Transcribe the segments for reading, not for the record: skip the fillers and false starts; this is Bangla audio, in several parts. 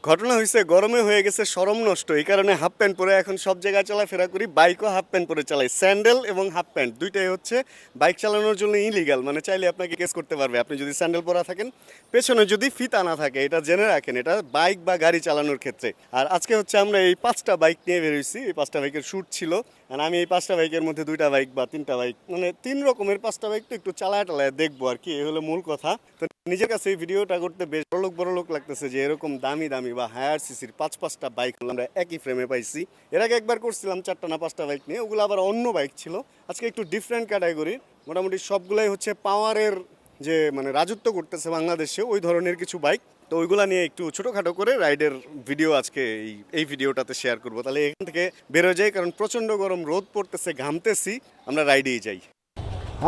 ঘটনা হয়েছে গরমে হয়ে গেছে শরম নষ্ট, এই কারণে হাফ প্যান্ট পরে এখন সব জায়গায় চলাফেরা করি। বাইকও হাফ প্যান্ট পরে চালাই, স্যান্ডেল এবং হাফ প্যান্ট দুইটাই হচ্ছে বাইক চালানোর জন্য ইলিগাল, মানে চাইলে আপনাকে কেস করতে পারবে আপনি যদি স্যান্ডেল পরা থাকেন, পেছনে যদি ফিতা না থাকে। এটা জেনে রাখেন, এটা বাইক বা গাড়ি চালানোর ক্ষেত্রে। আর আজকে হচ্ছে আমরা এই 5টা বাইক নিয়ে বেরোইছি, এই 5টা বাইকের শ্যুট ছিল। আর আমি এই 5টা বাইকের মধ্যে 2টা বাইক বা 3টা বাইক, মানে 3 রকমের 5টা বাইক তো একটু চালায় দেখবো আর কি, এই হলো মূল কথা। তো নিজের কাছে এই ভিডিওটা করতে বেশ বড় লোক লাগতেছে যে এরকম দামি দামি বা হায়ার সিসির 5-5টা বাইক আমরা একই ফ্রেমে পাইছি। এর আগে একবার করছিলাম 4টা না 5টা বাইক নিয়ে, ওগুলো আবার অন্য বাইক ছিল। আজকে একটু ডিফারেন্ট ক্যাটাগরি, মোটামুটি সবগুলাই হচ্ছে পাওয়ারের যে মানে রাজত্ব করতেছে বাংলাদেশে ওই ধরনের কিছু বাইক। তো ওইগুলা নিয়ে একটু ছোটোখাটো করে রাইডের ভিডিও আজকে এই ভিডিওটাতে শেয়ার করবো। তাহলে এখান থেকে বেরো যাই, কারণ প্রচণ্ড গরম, রোদ পড়তেছে, ঘামতেছি, আমরা রাইডেই যাই।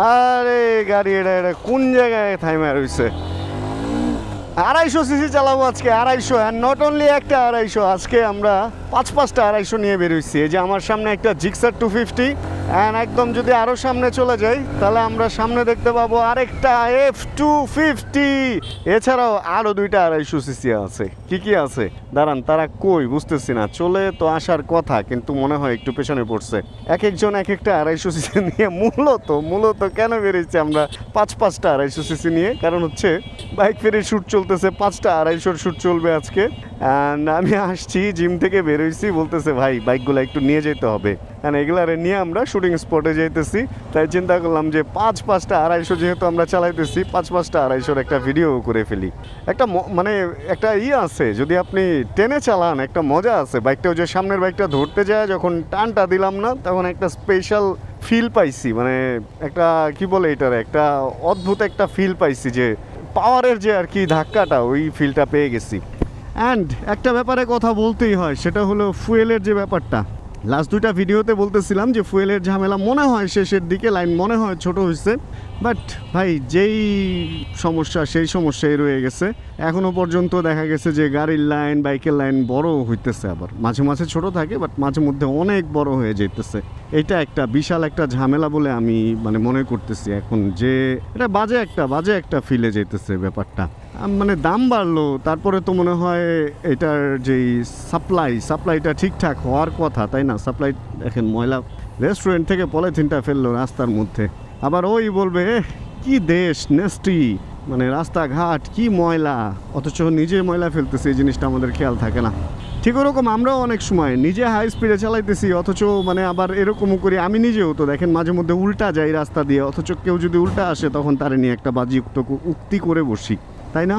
আরে গাড়ি এটা কোন জায়গায় থাইমা রয়েছে? 250 সিসি চালাবো আজকে, 250, অ্যান্ড নট অনলি একটা 250, আজকে আমরা 5-5টা 250 নিয়ে বেরোইছি। এই যে আমার সামনে একটা জিক্সার 250, অ্যান্ড একদম যদি আরও সামনে চলে যাই তাহলে আমরা সামনে দেখতে পাবো আরেকটা F250। এছাড়াও আরও 2টা 250 সিসি আছে। কি আছে দাঁড়ান, তারা কই বুঝতেছি না। চলে তো আসার কথা, কিন্তু মনে হয় একটু পেছনে পড়ছে। এক একজন এক একটা 250 সিসি নিয়ে মূলত কেন বেরিয়েছি আমরা 5-5টা 250 সিসি নিয়ে? কারণ হচ্ছে বাইক ফেরির শ্যুট চলতেছে, 5টা 250-র শ্যুট চলবে আজকে। অ্যান্ড আমি আসছি জিম থেকে বেরোইছি, বলতেছে ভাই বাইকগুলো একটু নিয়ে যেতে হবে, কারণ এগুলারে নিয়ে আমরা শুটিং স্পটে যাইতেছি। তাই চিন্তা করলাম যে 5-5টা 250 যেহেতু আমরা চালাইতেছি, 5-5টা 250-র একটা ভিডিও করে ফেলি। একটা মানে একটা আছে, যদি আপনি টেনে চালান একটা মজা আছে। বাইকটা ওই যে সামনের বাইকটা ধরতে যায় যখন টানটা দিলাম না, তখন একটা স্পেশাল ফিল পাইছি, মানে একটা কি বলে এটার একটা অদ্ভুত একটা ফিল পাইছি, যে পাওয়ারের যে আর কি ধাক্কাটা, ওই ফিলটা পেয়ে গেছি। অ্যান্ড একটা ব্যাপারে কথা বলতেই হয়, সেটা হলো ফুয়েলের যে ব্যাপারটা। লাস্ট 2টা ভিডিওতে বলতেছিলাম যে ফুয়েলের ঝামেলা মনে হয় শেষের দিকে, লাইন মনে হয় ছোট হয়েছে, বাট ভাই যেই সমস্যা সেই সমস্যাই রয়ে গেছে। এখনও পর্যন্ত দেখা গেছে যে গাড়ির লাইন, বাইকের লাইন বড় হইতেছে, আবার মাঝে মাঝে ছোট থাকে, বাট মাঝে মধ্যে অনেক বড় হয়ে যেতেছে। এটা একটা বিশাল একটা ঝামেলা বলে আমি মানে মনে করতেছি এখন, যে এটা বাজে একটা ফিলে যেতেছে ব্যাপারটা। মানে দাম বাড়লো, তারপরে তো মনে হয় এটার যেই সাপ্লাইটা ঠিকঠাক হওয়ার কথা, তাই না? সাপ্লাই দেখেন, ময়লা রেস্টুরেন্ট থেকে পলিথিনটা ফেললো রাস্তার মধ্যে, আবার ওই বলবে কি দেশ নেস্টি, মানে রাস্তাঘাট কি ময়লা, অথচ নিজে ময়লা ফেলতেছে, এই জিনিসটা আমাদের খেয়াল থাকে না। ঠিক ওরকম আমরাও অনেক সময় নিজে হাই স্পিডে চালাইতেছি, অথচ মানে আবার এরকমও করি। আমি নিজেও তো দেখেন মাঝে মধ্যে উল্টা যাই রাস্তা দিয়ে, অথচ কেউ যদি উল্টা আসে তখন তারে নিয়ে একটা বাজি উক্তি করে বসি, তাই না?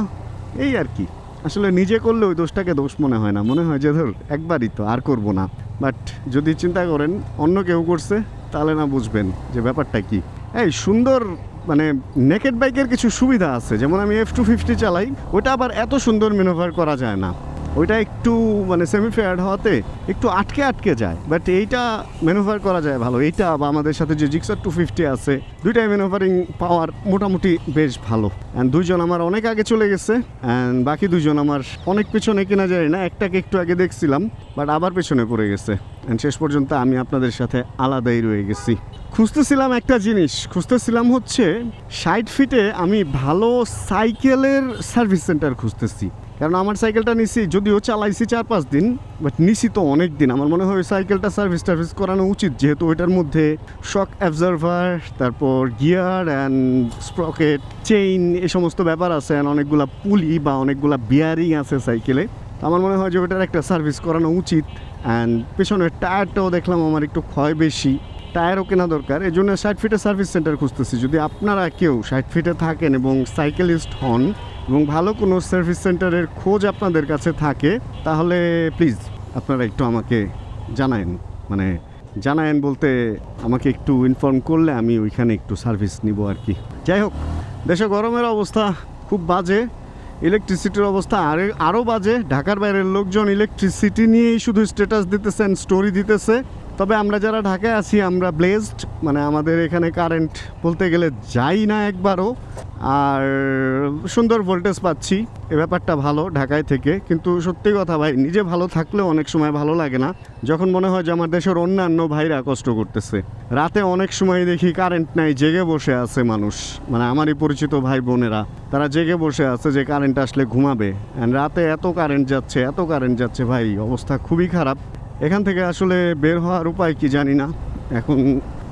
এই আর কি, আসলে নিজে করলে ওই দোষটাকে দোষ মনে হয় না, মনে হয় যে ধর একবারই তো, আর করব না। বাট যদি চিন্তা করেন অন্য কেউ করছে, তাহলে না বুঝবেন যে ব্যাপারটা কি। এই সুন্দর মানে নেকেড বাইকের কিছু সুবিধা আছে, যেমন আমি F250 চালাই, ওটা আবার এত সুন্দর ম্যানুভার করা যায় না, ওইটা একটু মানে সেমি ফেয়ার্ড হওয়াতে একটু আটকে যায়। বাট এইটা ম্যানুভার করা যায় ভালো। এইটা বা আমাদের সাথে যে জিক্সার 250 আছে, দুইটাই ম্যানুভারিং পাওয়ার মোটামুটি বেশ ভালো। অ্যান্ড 2জন আমার অনেক আগে চলে গেছে, অ্যান্ড বাকি 2জন আমার অনেক পেছনে, কিনা যায় না, একটাকে একটু আগে দেখছিলাম বাট আবার পেছনে পড়ে গেছে। অ্যান্ড শেষ পর্যন্ত আমি আপনাদের সাথে আলাদাই রয়ে গেছি। খুঁজতেছিলাম একটা জিনিস, হচ্ছে 60 ফিটে আমি ভালো সাইকেলের সার্ভিস সেন্টার খুঁজতেছি। কারণ আমার সাইকেলটা নিছি, যদিও চালাইছি 4-5 দিন, বাট নিছি তো অনেক দিন। আমার মনে হয় সাইকেলটা সার্ভিস করানো উচিত, যেহেতু ওইটার মধ্যে শক অ্যাবজার্ভার, তারপর গিয়ার অ্যান্ড স্প্রকেট, চেইন, এই সমস্ত ব্যাপার আছে, অ্যান্ড অনেকগুলা পুলি বা অনেকগুলা বিয়ারিং আছে সাইকেলে। আমার মনে হয় যে ওইটার একটা সার্ভিস করানো উচিত। অ্যান্ড পেছনের টায়ারটাও দেখলাম আমার একটু ক্ষয় বেশি, টায়ারও কেনা দরকার। এই জন্য 60 ফিটে সার্ভিস সেন্টার খুঁজতেছি। যদি আপনারা কেউ 60 ফিটে থাকেন এবং সাইকেলিস্ট হন এবং ভালো কোনো সার্ভিস সেন্টারের খোঁজ আপনাদের কাছে থাকে, তাহলে প্লিজ আপনারা একটু আমাকে জানায়েন বলতে আমাকে একটু ইনফর্ম করলে আমি ওইখানে একটু সার্ভিস নিব আর কি। যাই হোক, দেশে গরমের অবস্থা খুব বাজে, ইলেকট্রিসিটির অবস্থা আরও বাজে। ঢাকার বাইরের লোকজন ইলেকট্রিসিটি নিয়েই শুধু স্ট্যাটাস দিতেছেন, স্টোরি দিতেছে। তবে আমরা যারা ঢাকায় আছি আমরা ব্লেসড, মানে আমাদের এখানে কারেন্ট বলতে গেলে যাই না একবারও, আর সুন্দর ভোল্টেজ পাচ্ছি, এ ব্যাপারটা ভালো ঢাকায় থেকে। কিন্তু সত্যি কথা ভাই, নিজে ভালো থাকলেও অনেক সময় ভালো লাগে না, যখন মনে হয় যে আমার দেশের অন্যান্য ভাইরা কষ্ট করতেছে। রাতে অনেক সময় দেখি কারেন্ট নাই, জেগে বসে আছে মানুষ, মানে আমারই পরিচিত ভাই বোনেরা, তারা জেগে বসে আছে যে কারেন্ট আসলে ঘুমাবে। অ্যান্ড রাতে এত কারেন্ট যাচ্ছে ভাই, অবস্থা খুবই খারাপ। এখান থেকে আসলে বের হওয়ার উপায় কি জানি না এখন,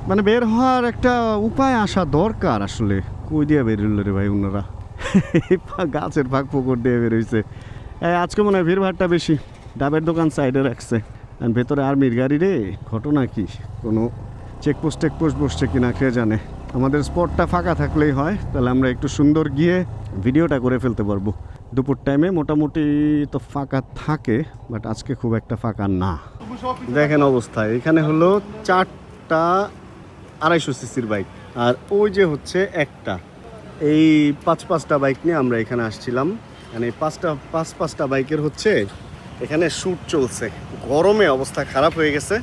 মানে বের হওয়ার একটা উপায় আসা দরকার আসলে। কই দিয়ে বেরোল রে ভাই ওনারা? গাছের ফাঁক পুকুর দিয়ে বেরোইছে। আজকে মনে হয় ভিড়ভাড়টা বেশি, ডাবের দোকান সাইডে রাখছে, আর ভেতরে আর্মির গাড়ি রে। ঘটনা কি, কোনো চেকপোস্ট বসছে কিনা কে জানে। আমাদের স্পটটা ফাঁকা থাকলেই হয়, তাহলে আমরা একটু সুন্দর গিয়ে ভিডিওটা করে ফেলতে পারবো। দুপুর টাইমে মোটামুটি তো ফাঁকা থাকে, বাট আজকে খুব একটা ফাঁকা না। দেখেন অবস্থা, এখানে হলো 4টা 250 সিসির বাইক, আর ওই যে হচ্ছে একটা। এই 5-5টা বাইক নিয়ে আমরা এখানে আসছিলাম। মানে 5টা বাইকের হচ্ছে এখানে শ্যুট চলছে, গরমে অবস্থা খারাপ হয়ে গেছে।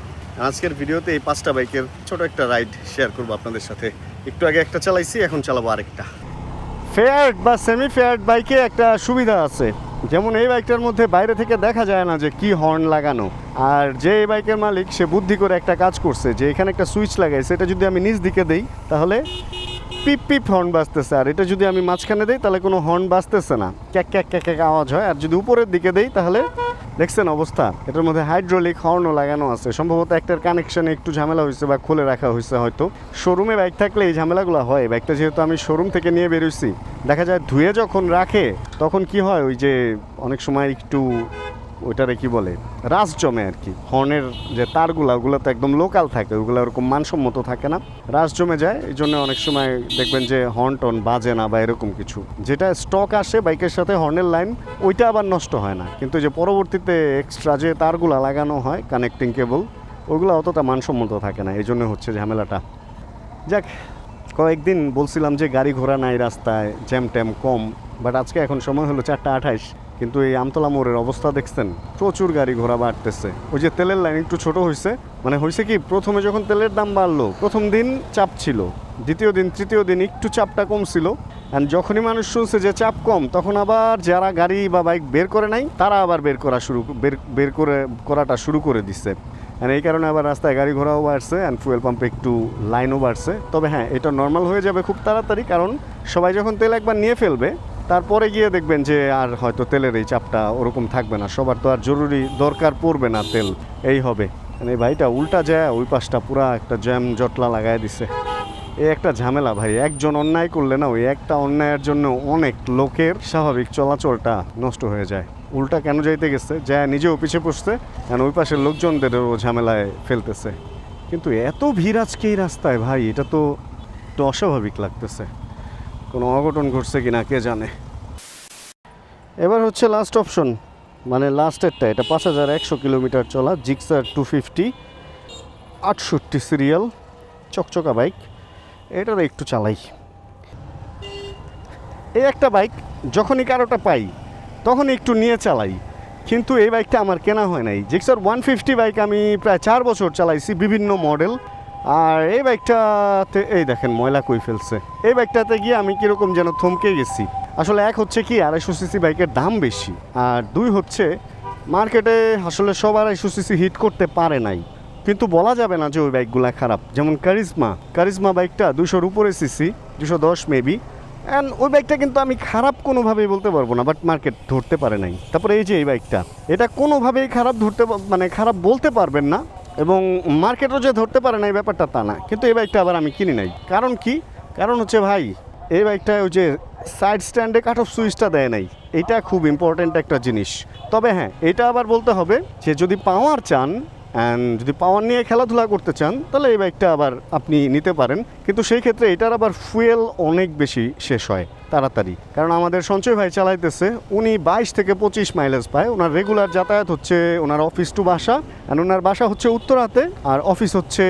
আজকের ভিডিওতে এই 5টা বাইকের ছোট একটা রাইড শেয়ার করবো আপনাদের সাথে। একটু আগে একটা চালাইছি, এখন চালাবো আরেকটা। ফেয়ার্ড বা সেমি ফেয়ার্ড বাইকে একটা সুবিধা আছে, যেমন এই বাইকটার মধ্যে বাইরে থেকে দেখা যায় না যে কি হর্ন লাগানো। আর যে এই বাইকের মালিক, সে বুদ্ধি করে একটা কাজ করছে যে এখানে একটা সুইচ লাগাইছে, এটা যদি আমি নিচ দিকে দেই তাহলে পিপ পিপ হর্ন বাজতেছে, আর এটা যদি আমি মাঝখানে দেই তাহলে কোনো হর্ন বাজতেছে না, ক্যাক ক্যাক ক্যাক ক্যাক আওয়াজ হয়। আর যদি উপরের দিকে দেই তাহলে দেখছেন অবস্থা। এটার মধ্যে হাইড্রোলিক হর্নও লাগানো আছে। সম্ভবত একটার কানেকশানে একটু ঝামেলা হয়েছে বা খুলে রাখা হয়েছে হয়তো। শোরুমে বাইক থাকলে এই ঝামেলাগুলো হয়। বাইকটা যেহেতু আমি শোরুম থেকে নিয়ে বেরোইছি, দেখা যায় ধুয়ে যখন রাখে তখন কি হয়, ওই যে অনেক সময় একটু ওইটারে কি বলে, রাস জমে আর কি। হর্নের যে তারগুলো, ওগুলো তো একদম লোকাল থাকে, ওগুলো ওরকম মানসম্মত থাকে না, রাস জমে যায়। এই জন্য অনেক সময় দেখবেন যে হর্ন টন বাজে না বা এরকম কিছু। যেটা স্টক আসে বাইকের সাথে হর্নের লাইন, ওইটা আবার নষ্ট হয় না, কিন্তু যে পরবর্তীতে এক্সট্রা যে তারগুলো লাগানো হয়, কানেক্টিং কেবল, ওগুলো অতটা মানসম্মত থাকে না, এই জন্য হচ্ছে ঝামেলাটা। যাক, কয়েকদিন বলছিলাম যে গাড়ি ঘোড়া নাই রাস্তায়, জ্যাম ট্যাম কম, বাট আজকে এখন সময় হলো 4:28, কিন্তু এই আমতলা মোড়ের অবস্থা দেখছেন, প্রচুর গাড়ি ঘোড়া বাড়তেছে। ওই যে তেলের লাইন একটু ছোট হয়েছে, মানে হয়েছে কি, প্রথমে যখন তেলের দাম বাড়লো, প্রথম দিন চাপ ছিল, দ্বিতীয় দিন তৃতীয় দিন একটু চাপটা কম ছিল। অ্যান্ড যখনই মানুষ শুনছে যে চাপ কম, তখন আবার যারা গাড়ি বা বাইক বের করে নাই, তারা আবার বের করাটা শুরু করে দিচ্ছে। অ্যান্ড এই কারণে আবার রাস্তায় গাড়ি ঘোড়াও বাড়ছে, অ্যান্ড ফুয়েল পাম্পে একটু লাইনও বাড়ছে। তবে হ্যাঁ, এটা নর্মাল হয়ে যাবে খুব তাড়াতাড়ি, কারণ সবাই যখন তেল একবার নিয়ে ফেলবে, তারপরে গিয়ে দেখবেন যে আর হয়তো তেলের এই চাপটা ওরকম থাকবে না। সবার তো আর জরুরি দরকার পড়বে না তেল, এই হবে। এই ভাইটা উল্টা যায়, ওই পাশটা পুরা একটা জ্যাম জটলা লাগাই দিছে। এই একটা ঝামেলা ভাই, একজন অন্যায় করলে না, ওই একটা অন্যায়ের জন্য অনেক লোকের স্বাভাবিক চলাচলটা নষ্ট হয়ে যায়। উল্টা কেন যাইতে গেছে, যা নিজেও পিছিয়ে পড়ছে, কারণ ওই পাশের লোকজনদেরও ঝামেলায় ফেলতেছে। কিন্তু এত ভিড় আজকে এই রাস্তায় ভাই, এটা তো একটু অস্বাভাবিক লাগতেছে। কোনো অঘটন ঘটছে কিনা কে জানে। এবার হচ্ছে লাস্ট অপশন, মানে লাস্টেরটা। এটা 5100 কিলোমিটার চলা জিক্সার 250, 68 সিরিয়াল, চকচকা বাইক। এটার একটু চালাই। এই একটা বাইক যখনই কারোটা পাই তখন একটু নিয়ে চালাই, কিন্তু এই বাইকটা আমার কেনা হয় নাই। জিক্সার 150 বাইক আমি প্রায় 4 বছর চালাইছি, বিভিন্ন মডেল। আর এই বাইকটাতে এই দেখেন ময়লা কই ফেলছে। এই বাইকটাতে গিয়ে আমি কীরকম যেন থমকে গেছি। আসলে এক হচ্ছে কি, 250 সিসি বাইকের দাম বেশি, আর দুই হচ্ছে মার্কেটে আসলে সব 250 সিসি হিট করতে পারে নাই। কিন্তু বলা যাবে না যে ওই বাইকগুলো খারাপ। যেমন কারিজমা বাইকটা 200-র উপরে সিসি, 210 মেবি, অ্যান্ড ওই বাইকটা কিন্তু আমি খারাপ কোনোভাবেই বলতে পারবো না, বাট মার্কেট ধরতে পারে নাই। তারপরে এই যে এই বাইকটা, এটা কোনোভাবেই খারাপ বলতে পারবেন না, এবং মার্কেটও যে ধরতে পারে না এই ব্যাপারটা তা না। কিন্তু এই বাইকটা আবার আমি কিনি নাই। কারণ কি? কারণ হচ্ছে ভাই, এই বাইকটায় ওই যে সাইড স্ট্যান্ডে কাট অফ সুইচটা দেয় নাই। এটা খুব ইম্পর্ট্যান্ট একটা জিনিস। তবে হ্যাঁ, এটা আবার বলতে হবে যে যদি পাওয়ার চান, অ্যান্ড যদি পাওয়ার নিয়ে খেলাধুলা করতে চান, তাহলে এই বাইকটা আবার আপনি নিতে পারেন। কিন্তু সেই ক্ষেত্রে এটার আবার ফুয়েল অনেক বেশি শেষ হয় তাড়াতাড়ি। কারণ আমাদের সঞ্চয় ভাই চালাইতেছে, উনি 22 থেকে 25 মাইলেজ পায়। ওনার রেগুলার যাতায়াত হচ্ছে ওনার অফিস টু বাসা, অ্যান্ড ওনার বাসা হচ্ছে উত্তরাতে, আর অফিস হচ্ছে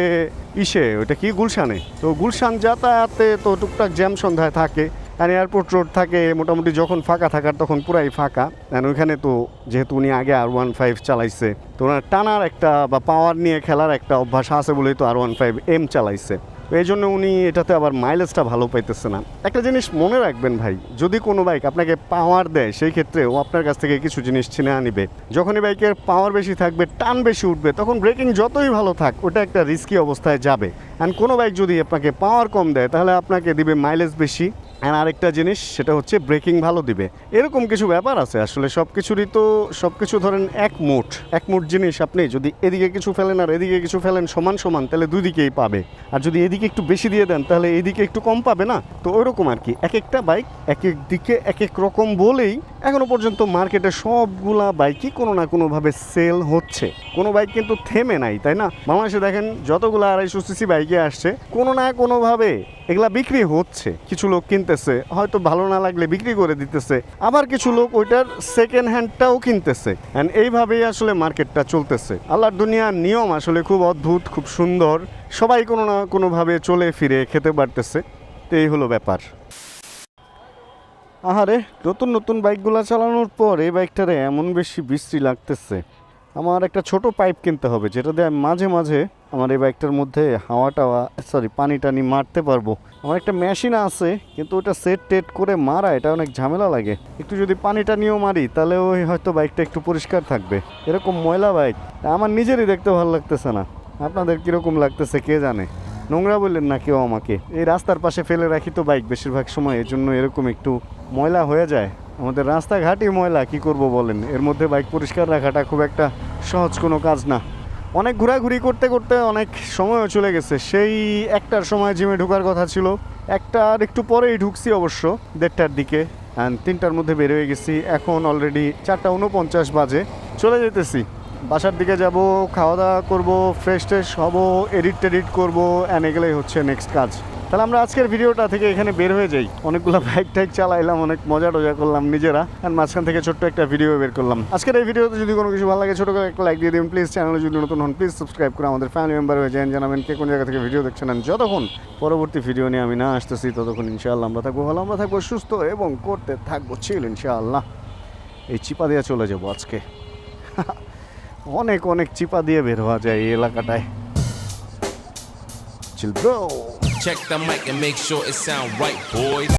ওইটা কি গুলশানে। তো গুলশান যাতায়াতে তো টুকটাক জ্যাম সন্ধ্যায় থাকে, আর এয়ারপোর্ট রোড থাকে মোটামুটি যখন ফাঁকা থাকার তখন পুরাই ফাঁকা। আর ওইখানে তো যেহেতু উনি আগে R15 চালাইছে, তো ওনার টানার একটা বা পাওয়ার নিয়ে খেলার একটা অভ্যাস আছে বলেই তো R15M চালাইছে। এই জন্য উনি এটাতে আবার মাইলেজটা ভালো পাইতেছে না। একটা জিনিস মনে রাখবেন ভাই, যদি কোনো বাইক আপনাকে পাওয়ার দেয় সেই ক্ষেত্রে ও আপনার কাছ থেকে কিছু জিনিস ছিনে আনিবে। যখনই বাইকের পাওয়ার বেশি থাকবে, টান বেশি উঠবে, তখন ব্রেকিং যতই ভালো থাক ওটা একটা রিস্কি অবস্থায় যাবে। অ্যান্ড কোনো বাইক যদি আপনাকে পাওয়ার কম দেয় তাহলে আপনাকে দিবে মাইলেজ বেশি, অ্যান্ড আরেকটা জিনিস সেটা হচ্ছে ব্রেকিং ভালো দিবে। এরকম কিছু ব্যাপার আছে আসলে। সব কিছুরই তো সব কিছু ধরেন এক মুঠ জিনিস, আপনি যদি এদিকে কিছু ফেলেন আর এদিকে কিছু ফেলেন সমান সমান, তাহলে দুই দিকেই পাবে। আর যদি এদিকে একটু বেশি দিয়ে দেন তাহলে এদিকে একটু কম পাবে না। তো ওইরকম আর কি, এক একটা বাইক এক এক দিকে এক এক রকম বলেই এখনো পর্যন্ত মার্কেটে সবগুলা বাইকই কোনো না কোনোভাবে সেল হচ্ছে। কোনো বাইক কিন্তু থেমে নাই, তাই না? বাংলাদেশে দেখেন যতগুলো 250 সিসি বাইকে আসছে, কোনো না কোনোভাবে এগুলা বিক্রি হচ্ছে। কিছু লোক কিনতেছে, হয়তো ভালো না লাগলে বিক্রি করে দিতেছে, আবার কিছু লোক ওইটার সেকেন্ড হ্যান্ডটাও কিনতেছে। অ্যান্ড এইভাবেই আসলে মার্কেটটা চলতেছে। আল্লাহর দুনিয়ার নিয়ম আসলে খুব অদ্ভুত, খুব সুন্দর। সবাই কোনো না কোনোভাবে চলে ফিরে খেতে পারতেছে। তো এই হলো ব্যাপার। আহারে, নতুন নতুন বাইকগুলো চালানোর পর এই বাইকটারে এমন বেশি বিশ্রী লাগতেছে। আমার একটা ছোট পাইপ কিনতে হবে, যেটা দিয়ে আমি মাঝে মাঝে আমার এই বাইকটার মধ্যে পানি টানি মারতে পারবো। আমার একটা মেশিন আছে, কিন্তু ওটা সেট টেট করে মারা এটা অনেক ঝামেলা লাগে। একটু যদি পানি টানিও মারি তাহলে ওই হয়তো বাইকটা একটু পরিষ্কার থাকবে। এরকম ময়লা বাইক আমার নিজেরই দেখতে ভালো লাগতেছে না। আপনাদের কীরকম লাগতেছে কে জানে। নোংরা বললেন না কেউ আমাকে। এই রাস্তার পাশে ফেলে রাখি তো বাইক বেশিরভাগ সময়, এর জন্য এরকম একটু ময়লা হয়ে যায়। আমাদের রাস্তাঘাটই ময়লা, কি করব বলেন। এর মধ্যে বাইক পরিষ্কার রাখাটা খুব একটা সহজ কোনো কাজ না। অনেক ঘোরাঘুরি করতে করতে অনেক সময়ও চলে গেছে। সেই 1টার সময় জিমে ঢোকার কথা ছিল, 1টার একটু পরেই ঢুকছি অবশ্য, 1:30টার দিকে। অ্যান্ড 3টার মধ্যে বের হয়ে গেছি। এখন অলরেডি 4:49 বাজে। চলে যেতেছি, বাসার দিকে যাব, খাওয়া দাওয়া করবো, ফ্রেশ ট্রেশ হবো, এডিট টেডিট করবো, অ্যান্ড এগুলোই হচ্ছে নেক্সট কাজ। তাহলে আমরা আজকের ভিডিওটা থেকে এখানে বের হয়ে যাই। অনেকগুলো বাইক টাইক চালাইলাম, অনেক মজা টজা করলাম নিজেরা, আর মাঝখান থেকে ছোট্ট একটা ভিডিও বের করলাম। আজকের এই ভিডিওতে যদি কোনো কিছু ভালো লাগে ছোটো করে একটা লাইক দিয়ে দিন প্লিজ। চ্যানেলে যদি নতুন হন প্লিজ সাবস্ক্রাইব করে আমাদের ফ্যামিলি মেম্বার হয়ে যান। জানাবেন কে কোন জায়গা থেকে ভিডিও দেখছেন। যতক্ষণ পরবর্তী ভিডিও নিয়ে আমি না আসতেছি ততক্ষণ ইনশাআল্লাহ আমরা থাকবো ভালো, আমরা থাকবো সুস্থ এবং করতে থাকবো চিল ইনশাআল্লাহ। এই চিপা দিয়ে চলে যাবো আজকে। অনেক অনেক চিপা দিয়ে বের হওয়া যায় এই এলাকাটায়। Chill bro. Check the mic and make sure it sound right, boys.